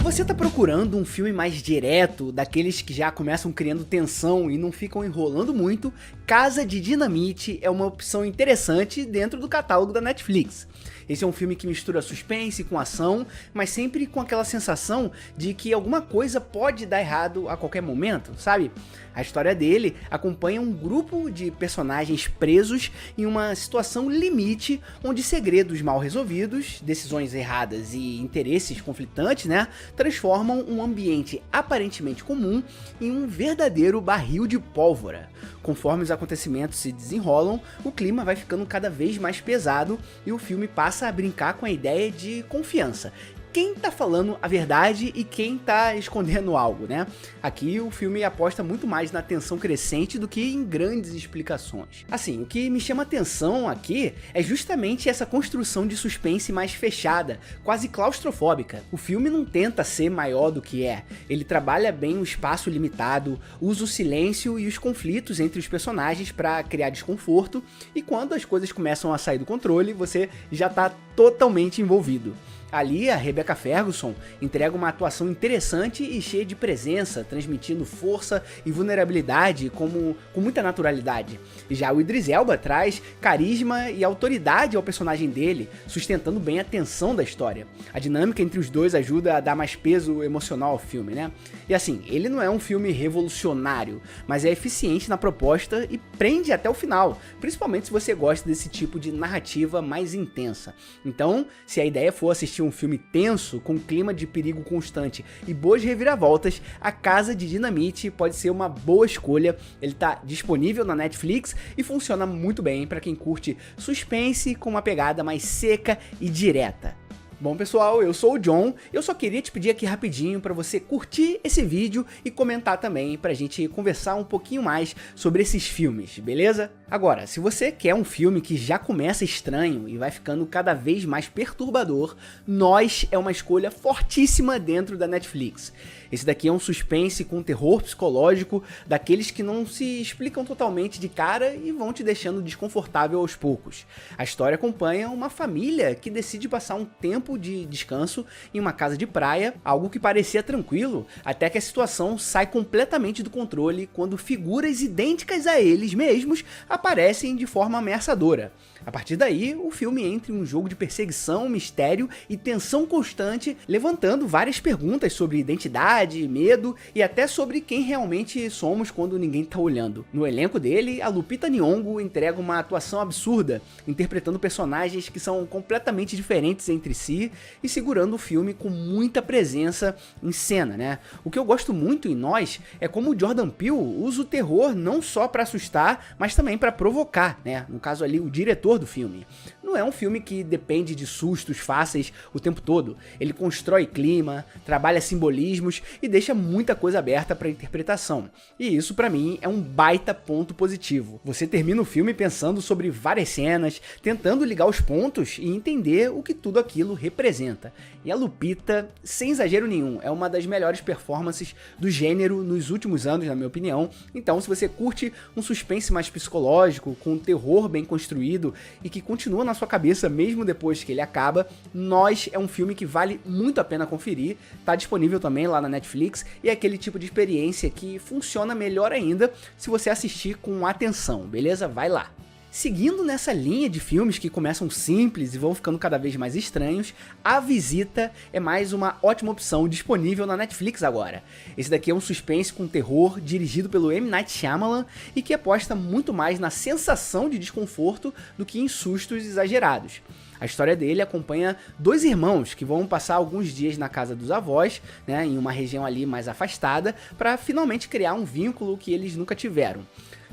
você tá procurando um filme mais direto, daqueles que já começam criando tensão e não ficam enrolando muito, Casa de Dinamite é uma opção interessante dentro do catálogo da Netflix. Esse é um filme que mistura suspense com ação, mas sempre com aquela sensação de que alguma coisa pode dar errado a qualquer momento, sabe? A história dele acompanha um grupo de personagens presos em uma situação limite, onde segredos mal resolvidos, decisões erradas e interesses conflitantes, né, transformam um ambiente aparentemente comum em um verdadeiro barril de pólvora. Conforme os acontecimentos se desenrolam, o clima vai ficando cada vez mais pesado e o filme passa a brincar com a ideia de confiança. Quem tá falando a verdade e quem tá escondendo algo, né? Aqui o filme aposta muito mais na tensão crescente do que em grandes explicações. Assim, o que me chama atenção aqui é justamente essa construção de suspense mais fechada, quase claustrofóbica. O filme não tenta ser maior do que é, ele trabalha bem o espaço limitado, usa o silêncio e os conflitos entre os personagens para criar desconforto, e quando as coisas começam a sair do controle, você já tá totalmente envolvido. Ali, a Rebecca Ferguson entrega uma atuação interessante e cheia de presença, transmitindo força e vulnerabilidade com muita naturalidade. Já o Idris Elba traz carisma e autoridade ao personagem dele, sustentando bem a tensão da história. A dinâmica entre os dois ajuda a dar mais peso emocional ao filme, né? E assim, ele não é um filme revolucionário, mas é eficiente na proposta e prende até o final, principalmente se você gosta desse tipo de narrativa mais intensa. Então, se a ideia for assistir um filme tenso, com clima de perigo constante e boas reviravoltas, A Casa de Dinamite pode ser uma boa escolha. Ele está disponível na Netflix e funciona muito bem para quem curte suspense com uma pegada mais seca e direta. Bom pessoal, eu sou o John e eu só queria te pedir aqui rapidinho para você curtir esse vídeo e comentar também pra gente conversar um pouquinho mais sobre esses filmes, beleza? Agora, se você quer um filme que já começa estranho e vai ficando cada vez mais perturbador, Nós é uma escolha fortíssima dentro da Netflix. Esse daqui é um suspense com terror psicológico, daqueles que não se explicam totalmente de cara e vão te deixando desconfortável aos poucos. A história acompanha uma família que decide passar um tempo de descanso em uma casa de praia, algo que parecia tranquilo, até que a situação sai completamente do controle quando figuras idênticas a eles mesmos aparecem de forma ameaçadora. A partir daí, o filme entra em um jogo de perseguição, mistério e tensão constante, levantando várias perguntas sobre identidade, medo e até sobre quem realmente somos quando ninguém tá olhando. No elenco dele, a Lupita Nyong'o entrega uma atuação absurda, interpretando personagens que são completamente diferentes entre si e segurando o filme com muita presença em cena, né? O que eu gosto muito em Nós é como o Jordan Peele usa o terror não só para assustar, mas também para provocar, né? No caso ali, o diretor do filme. Não é um filme que depende de sustos fáceis o tempo todo. Ele constrói clima, trabalha simbolismos e deixa muita coisa aberta para interpretação. E isso pra mim é um baita ponto positivo. Você termina o filme pensando sobre várias cenas, tentando ligar os pontos e entender o que tudo aquilo representa. E a Lupita, sem exagero nenhum, é uma das melhores performances do gênero nos últimos anos, na minha opinião. Então, se você curte um suspense mais psicológico, com um terror bem construído e que continua na sua cabeça mesmo depois que ele acaba, Nós é um filme que vale muito a pena conferir, tá disponível também lá na Netflix e é aquele tipo de experiência que funciona melhor ainda se você assistir com atenção, beleza? Vai lá! Seguindo nessa linha de filmes que começam simples e vão ficando cada vez mais estranhos, A Visita é mais uma ótima opção disponível na Netflix agora. Esse daqui é um suspense com terror dirigido pelo M. Night Shyamalan e que aposta muito mais na sensação de desconforto do que em sustos exagerados. A história dele acompanha dois irmãos que vão passar alguns dias na casa dos avós, né, em uma região ali mais afastada, para finalmente criar um vínculo que eles nunca tiveram.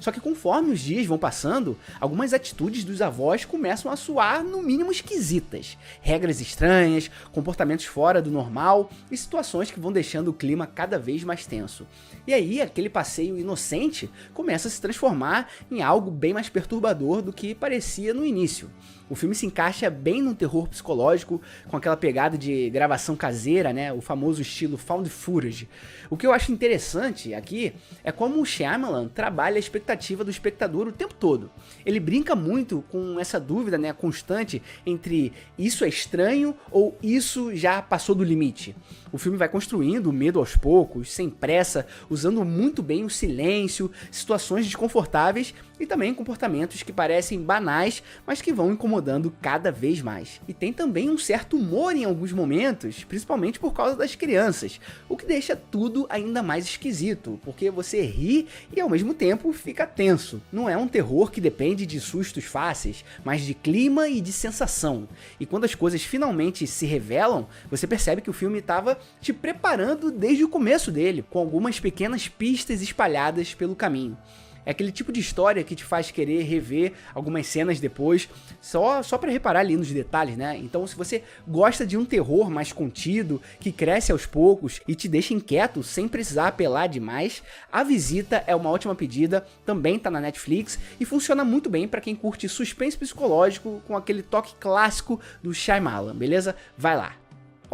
Só que conforme os dias vão passando, algumas atitudes dos avós começam a soar no mínimo esquisitas. Regras estranhas, comportamentos fora do normal e situações que vão deixando o clima cada vez mais tenso. E aí aquele passeio inocente começa a se transformar em algo bem mais perturbador do que parecia no início. O filme se encaixa bem no terror psicológico, com aquela pegada de gravação caseira, né, o famoso estilo found footage. O que eu acho interessante aqui é como o Shyamalan trabalha a expectativa expectativa do espectador o tempo todo. Ele brinca muito com essa dúvida, né, constante entre isso é estranho ou isso já passou do limite. O filme vai construindo o medo aos poucos, sem pressa, usando muito bem o silêncio, situações desconfortáveis e também comportamentos que parecem banais, mas que vão incomodando cada vez mais. E tem também um certo humor em alguns momentos, principalmente por causa das crianças, o que deixa tudo ainda mais esquisito, porque você ri e ao mesmo tempo fica tenso. Não é um terror que depende de sustos fáceis, mas de clima e de sensação. E quando as coisas finalmente se revelam, você percebe que o filme estava te preparando desde o começo dele, com algumas pequenas pistas espalhadas pelo caminho. É aquele tipo de história que te faz querer rever algumas cenas depois, só para reparar ali nos detalhes, né? Então, se você gosta de um terror mais contido, que cresce aos poucos e te deixa inquieto sem precisar apelar demais, A Visita é uma ótima pedida, também tá na Netflix e funciona muito bem para quem curte suspense psicológico com aquele toque clássico do Shyamalan, beleza? Vai lá!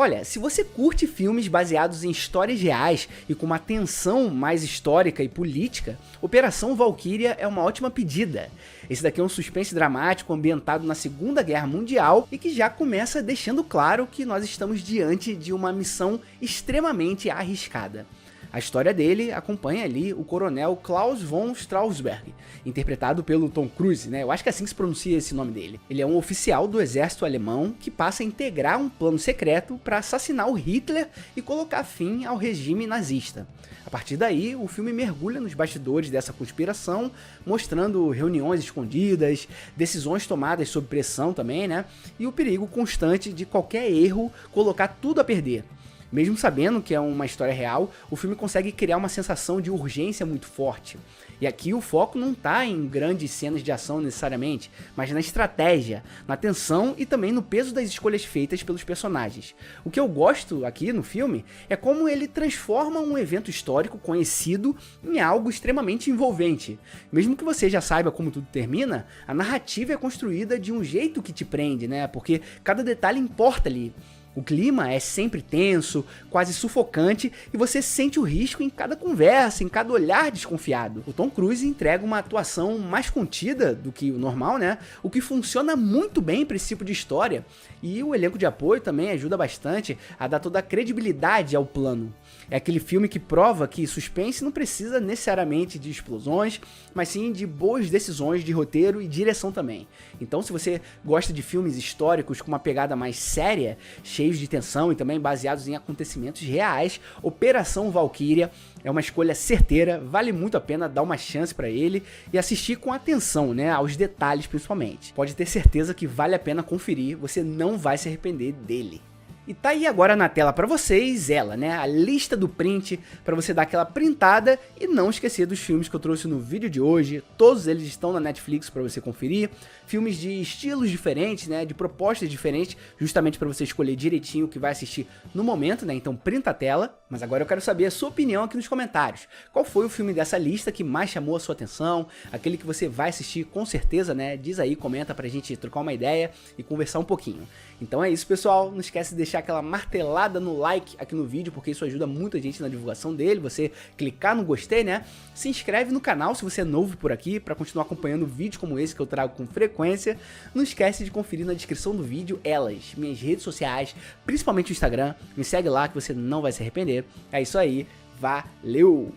Olha, se você curte filmes baseados em histórias reais e com uma tensão mais histórica e política, Operação Valkyria é uma ótima pedida. Esse daqui é um suspense dramático ambientado na Segunda Guerra Mundial e que já começa deixando claro que nós estamos diante de uma missão extremamente arriscada. A história dele acompanha ali o coronel Klaus von Straussberg, interpretado pelo Tom Cruise, né? Eu acho que é assim que se pronuncia esse nome dele. Ele é um oficial do exército alemão que passa a integrar um plano secreto para assassinar o Hitler e colocar fim ao regime nazista. A partir daí, o filme mergulha nos bastidores dessa conspiração, mostrando reuniões escondidas, decisões tomadas sob pressão também, né? E o perigo constante de qualquer erro colocar tudo a perder. Mesmo sabendo que é uma história real, o filme consegue criar uma sensação de urgência muito forte. E aqui o foco não está em grandes cenas de ação necessariamente, mas na estratégia, na tensão e também no peso das escolhas feitas pelos personagens. O que eu gosto aqui no filme é como ele transforma um evento histórico conhecido em algo extremamente envolvente. Mesmo que você já saiba como tudo termina, a narrativa é construída de um jeito que te prende, né? Porque cada detalhe importa ali. O clima é sempre tenso, quase sufocante, e você sente o risco em cada conversa, em cada olhar desconfiado. O Tom Cruise entrega uma atuação mais contida do que o normal, né? O que funciona muito bem para esse tipo de história. E o elenco de apoio também ajuda bastante a dar toda a credibilidade ao plano. É aquele filme que prova que suspense não precisa necessariamente de explosões, mas sim de boas decisões de roteiro e direção também. Então, se você gosta de filmes históricos com uma pegada mais séria, cheios de tensão e também baseados em acontecimentos reais, Operação Valkyria é uma escolha certeira, vale muito a pena dar uma chance pra ele e assistir com atenção, né, aos detalhes principalmente. Pode ter certeza que vale a pena conferir, você não vai se arrepender dele. E tá aí agora na tela pra vocês ela, né, a lista do print pra você dar aquela printada e não esquecer dos filmes que eu trouxe no vídeo de hoje. Todos eles estão na Netflix pra você conferir. Filmes de estilos diferentes, né, de propostas diferentes, justamente pra você escolher direitinho o que vai assistir no momento, né, então printa a tela. Mas agora eu quero saber a sua opinião aqui nos comentários. Qual foi o filme dessa lista que mais chamou a sua atenção? Aquele que você vai assistir com certeza, né, diz aí, comenta pra gente trocar uma ideia e conversar um pouquinho. Então é isso, pessoal, não esquece de deixar aquela martelada no like aqui no vídeo, porque isso ajuda muita gente na divulgação dele, você clicar no gostei, né? Se inscreve no canal se você é novo por aqui, para continuar acompanhando vídeos como esse que eu trago com frequência. Não esquece de conferir na descrição do vídeo elas, minhas redes sociais, principalmente o Instagram, me segue lá que você não vai se arrepender. É isso aí, valeu!